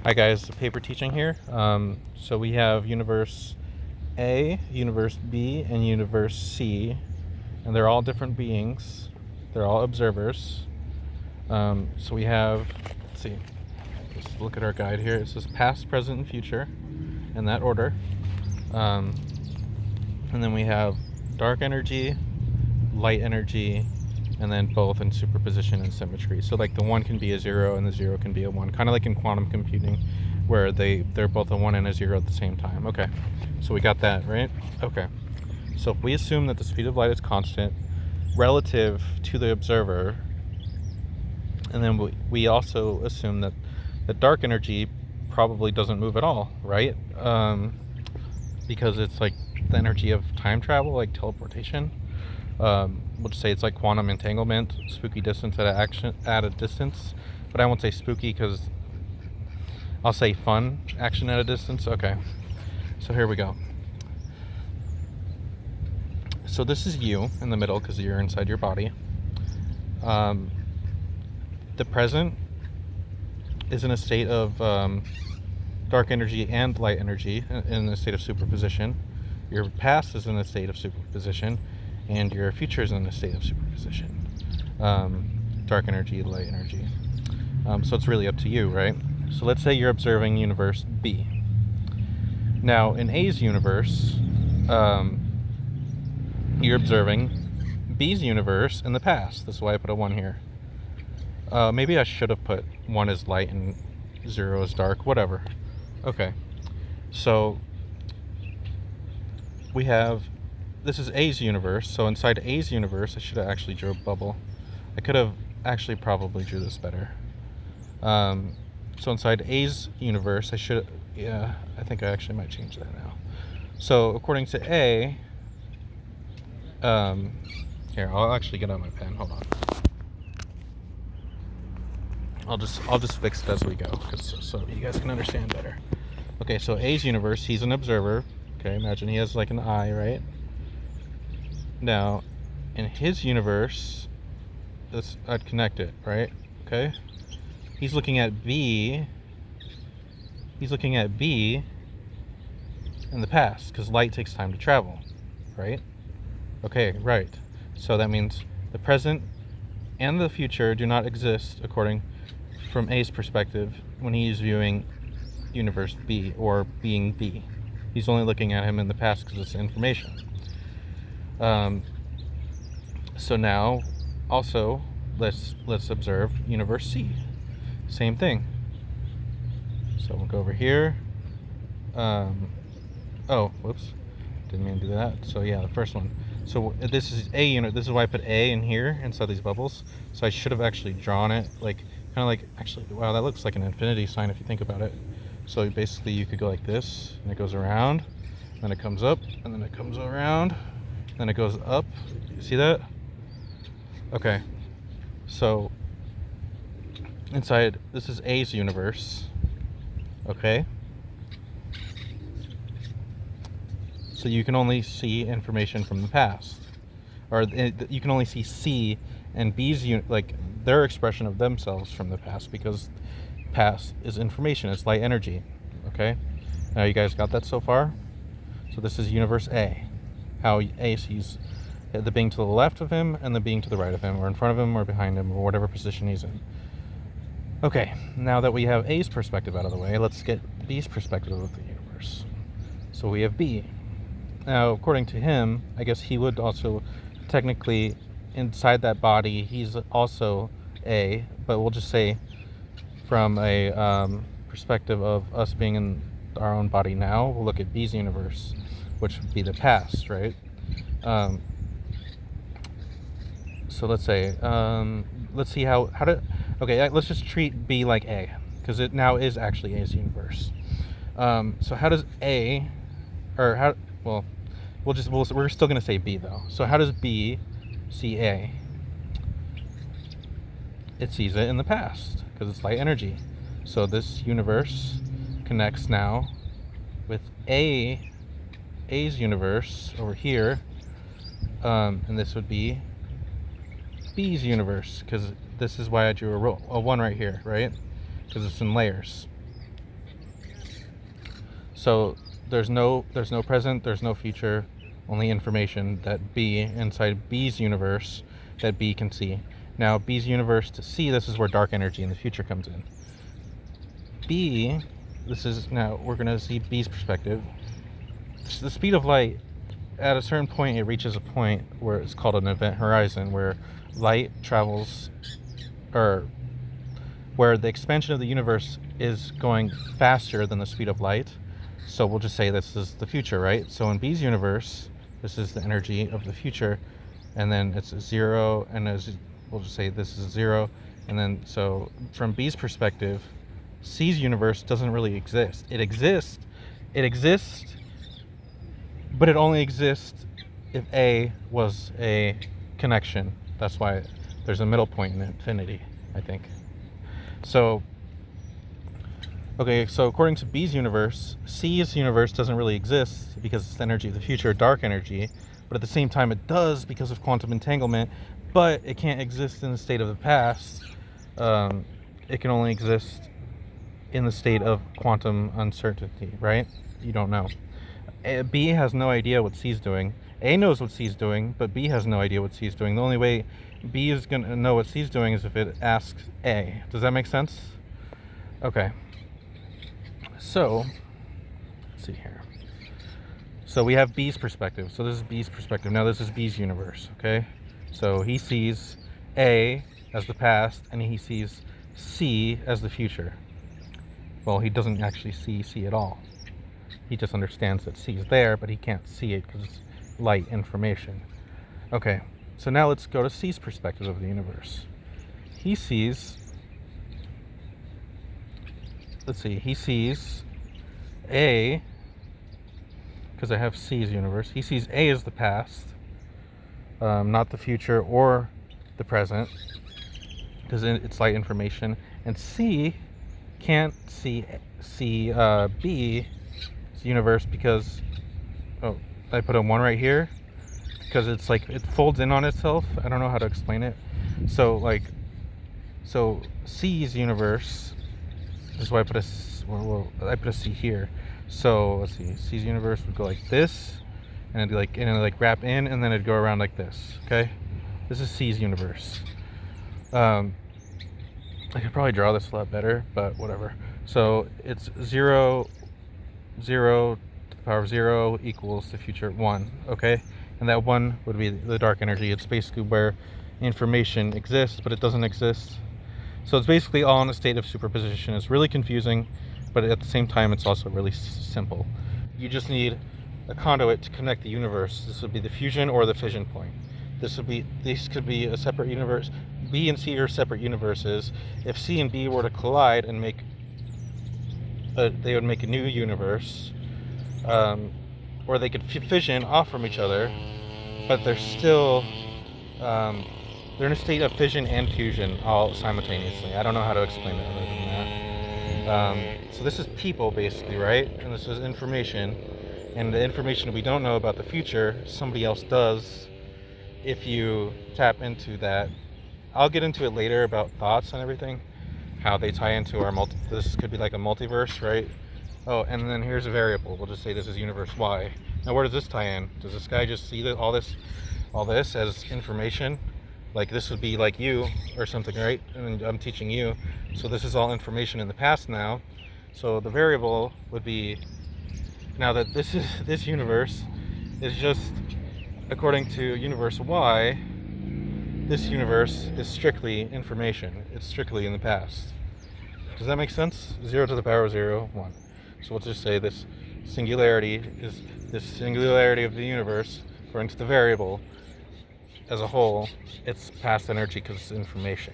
Hi guys, paper teaching here. So we have universe A, universe B, and universe C, and they're all different beings. They're all observers. So we have, let's see, let's look at our guide here. It says past, present, and future in that order. And then we have dark energy, light energy, and then both in superposition and symmetry. So like the 1 can be a 0 and the 0 can be a 1, kind of like in quantum computing where they're both a 1 and a 0 at the same time. Okay, so we got that, right? Okay, so if we assume that the speed of light is constant relative to the observer, and then we also assume that the dark energy probably doesn't move at all, right? Because it's like the energy of time travel, like teleportation. We'll just say it's like quantum entanglement, spooky distance at a distance, but I won't say spooky because I'll say fun action at a distance. Okay, so here we go. So this is you in the middle because you're inside your body. The present is in a state of dark energy and light energy in a state of superposition. Your past is in a state of superposition, and your future is in a state of superposition. Dark energy, light energy. So it's really up to you, right? So let's say you're observing universe B. Now, in A's universe, you're observing B's universe in the past. That's why I put a 1 here. Maybe I should have put 1 as light and 0 as dark, whatever. Okay, so we have, this is A's universe, so inside A's universe, I should have actually drew a bubble. I could have actually probably drew this better. So inside A's universe, I think I actually might change that now. So according to A, here, I'll actually get out my pen, hold on. I'll just fix it as we go, so you guys can understand better. Okay, so A's universe, he's an observer. Okay, imagine he has like an eye, right? Now, in his universe, I'd connect it, right? Okay, he's looking at B. He's looking at B in the past because light takes time to travel, right? Okay, right. So that means the present and the future do not exist according from A's perspective when he's viewing universe B or being B. He's only looking at him in the past because it's information. So now, also, let's observe universe C. Same thing. So we'll go over here. Oh, whoops, didn't mean to do that. So yeah, the first one. So this is A unit. This is why I put A in here inside these bubbles. So I should have actually drawn it like kind of like, actually, wow, that looks like an infinity sign if you think about it. So basically you could go like this, and it goes around, then it comes up, and then it comes around, then it goes up. You see that? Okay. So inside, this is A's universe. Okay. So you can only see information from the past, or you can only see C and B's like their expression of themselves from the past, because past is information, it's light energy. Okay, now you guys got that so far? So this is universe A, how A sees the being to the left of him and the being to the right of him, or in front of him or behind him, or whatever position he's in. Okay, now that we have A's perspective out of the way, let's get B's perspective of the universe. So we have B. Now, according to him, I guess he would also technically, inside that body, he's also A, but we'll just say from a perspective of us being in our own body now, we'll look at B's universe, which would be the past, right? So let's say, let's see okay, let's just treat B like A, because it now is actually A's universe. So how does A, or how, well, we're still going to say B though. So how does B see A? It sees it in the past because it's light energy. So this universe connects now with A's universe over here, and this would be B's universe, because this is why I drew a 1 right here, right? Because it's in layers. So there's no present, there's no future, only information that B inside B's universe that B can see. Now B's universe to see, this is where dark energy in the future comes in. B, this is, now we're going to see B's perspective. The speed of light, at a certain point, it reaches a point where it's called an event horizon, where light travels, or where the expansion of the universe is going faster than the speed of light. So we'll just say this is the future, right? So in B's universe, this is the energy of the future, and then it's 0, and we'll just say this is 0, and then so from B's perspective, C's universe doesn't really exist. It exists, but it only exists if A was a connection. That's why there's a middle point in infinity, I think. So, okay, so according to B's universe, C's universe doesn't really exist because it's the energy of the future, dark energy, but at the same time it does because of quantum entanglement, but it can't exist in the state of the past. It can only exist in the state of quantum uncertainty, right? You don't know. B has no idea what C's doing. A knows what C's doing, but B has no idea what C's doing. The only way B is going to know what C's doing is if it asks A. Does that make sense? Okay. So, let's see here. So we have B's perspective. So this is B's perspective. Now this is B's universe, okay? So he sees A as the past, and he sees C as the future. Well, he doesn't actually see C at all. He just understands that C is there, but he can't see it because it's light information. Okay, so now let's go to C's perspective of the universe. He sees, he sees A, because I have C's universe, he sees A as the past, not the future or the present, because it's light information, and C can't see B's universe because, oh, I put a 1 right here because it's like it folds in on itself. I don't know how to explain it. So C's universe, this is why I put a C here. So let's see, C's universe would go like this, and it'd wrap in, and then it'd go around like this. Okay, this is C's universe. I could probably draw this a lot better, but whatever. So it's 0 to the power of 0 equals the future 1, okay? And that 1 would be the dark energy. It's basically where information exists, but it doesn't exist. So it's basically all in a state of superposition. It's really confusing, but at the same time, it's also really simple. You just need a conduit to connect the universe. This would be the fusion or the fission point. These could be a separate universe. B and C are separate universes. If C and B were to collide and they would make a new universe, or they could fission off from each other, but they're still they're in a state of fission and fusion all simultaneously. I don't know how to explain it other than that. So this is people basically, right? And this is information, and the information we don't know about the future, somebody else does. If you tap into that, I'll get into it later about thoughts and everything, how they tie into our this could be like a multiverse, right? Oh, and then here's a variable. We'll just say this is universe Y. Now where does this tie in? Does this guy just see all this as information? Like this would be like you or something, right? And I'm teaching you. So this is all information in the past now. So the variable would be, now that this universe is just, according to universe Y, this universe is strictly information. It's strictly in the past. Does that make sense? 0 to the power of 0, 1. So we'll just say this singularity is this singularity of the universe, according to the variable as a whole, it's past energy because it's information.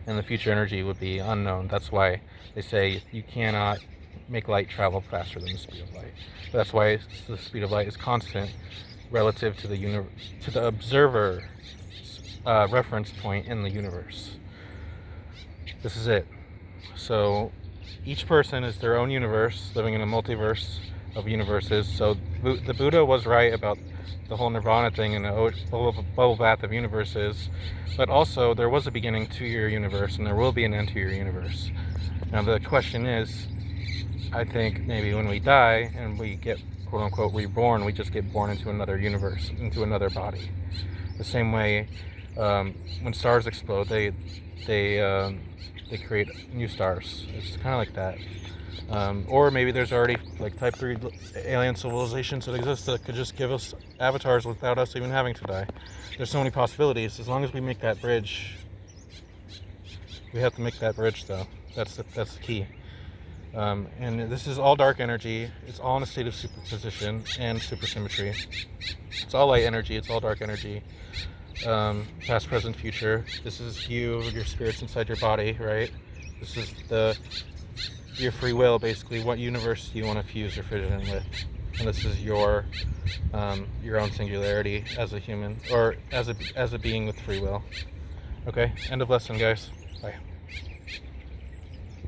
And the future energy would be unknown. That's why they say you cannot make light travel faster than the speed of light. That's why the speed of light is constant relative to the observer reference point in the universe. This is it. So each person is their own universe, living in a multiverse of universes. So the Buddha was right about the whole nirvana thing and the bubble bath of universes, but also there was a beginning to your universe and there will be an end to your universe. Now the question is, I think maybe when we die and we get quote unquote reborn, we just get born into another universe, into another body. The same way when stars explode, they create new stars. It's kind of like that. Or maybe there's already like type 3 alien civilizations that exist that could just give us avatars without us even having to die. There's so many possibilities. As long as we make that bridge, we have to make that bridge though. That's the key. And this is all dark energy. It's all in a state of superposition and supersymmetry. It's all light energy. It's all dark energy. Past, present, future. This is you, your spirits inside your body, right? This is your free will, basically. What universe do you want to fuse or fit in with? And this is your own singularity as a human, or as a being with free will. Okay, end of lesson, guys.